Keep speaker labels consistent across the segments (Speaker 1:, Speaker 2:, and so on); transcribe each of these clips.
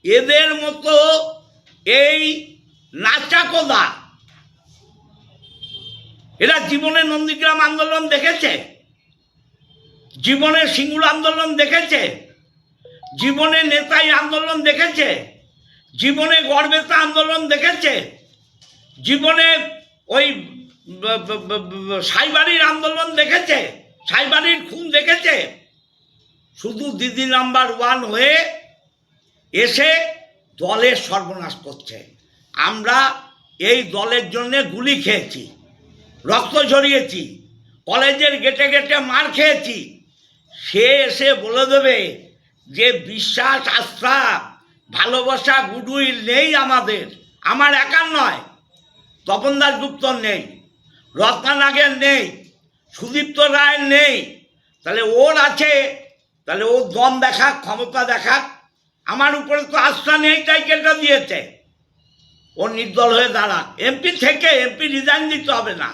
Speaker 1: এদের মতো এই নাচাকোদা এরা জীবনে নন্দীগ্রাম আন্দোলন দেখেছে, জীবনে সিঙ্গুর আন্দোলন দেখেছে, জীবনে নেতাই আন্দোলন দেখেছে, জীবনে গড়বেতা আন্দোলন দেখেছে, জীবনে ওই সাইবাড়ির আন্দোলন দেখেছে, সাইবাড়ির খুন দেখেছে? শুধু দিদি নাম্বার 1 হয়ে এসে দলের সর্বনাশ করছে। আমরা এই দলের জন্য গুলি খেয়েছি, রক্ত ঝরিয়েছি, কলেজের গেটে গেটে মার খেয়েছি। সে এসে বলে দেবে যে বিশ্বাস, আস্থা, ভালোবাসা, গুডউইল নেই আমাদের, আমার একার নয়, তপন দাশগুপ্তর নেই, রত্না নাগের নেই, সুদীপ্ত রায়ের নেই, তাহলে ওর আছে, তাহলে ও দম দেখাক, ক্ষমতা দেখাক। আমার উপরে তো আস্থা নেই, তাই কেটে দিয়েছে। ও নির্দল হয়ে দাঁড়াক, এমপি থেকে এমপি রিজাইন দিতে হবে না।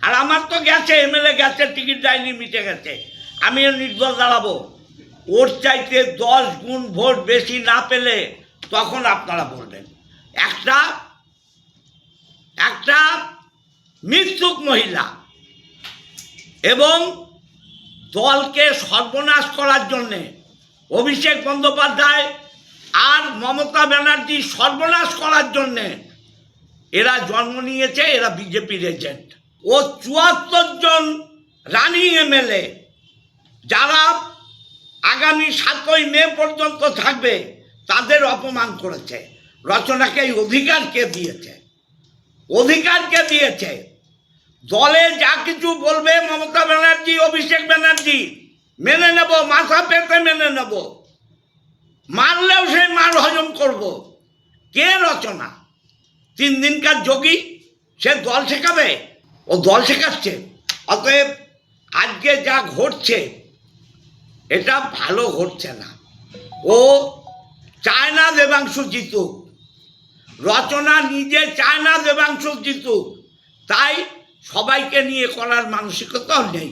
Speaker 1: আর আমার তো গেছে, এমএলএ গেছে, টিকিট দেয়নি, মিটে গেছে, আমিও নির্দল দাঁড়াবো। ওর চাইতে 10 গুণ ভোট বেশি না পেলে তখন আপনারা বলবেন। একটা মৃত্যুক মহিলা এবং দলকে সর্বনাশ করার জন্যে অভিষেক বন্দ্যোপাধ্যায় আর মমতা ব্যানার্জি সর্বনাশ করার জন্যে এরা জন্ম নিয়েছে। এরা বিজেপির এজেন্ট। ও 74 জন রানিং এমএলএ যারা আগামী 7ই মে পর্যন্ত থাকবে তাদের অপমান করেছে। রচনাকে এই অধিকার কে দিয়েছে? অধিকার কে দিয়েছে? দলে যা কিছু বলবে মমতা ব্যানার্জি, অভিষেক ব্যানার্জি মেনে নেব, মাথা পেতে মেনে নেব, মারলেও সেই মার হজম করব। কে রচনা? 3 দিনকার যোগী, সে দল শেখাবে? ও দল শেখাচ্ছে। অতএব আজকে যা ঘটছে এটা ভালো ঘটছে না। ও চায় না দেবাংশু জিতুক, রচনা নিজে চায় না দেবাংশু জিতুক, তাই সবাইকে নিয়ে করার মানসিকতাও নেই।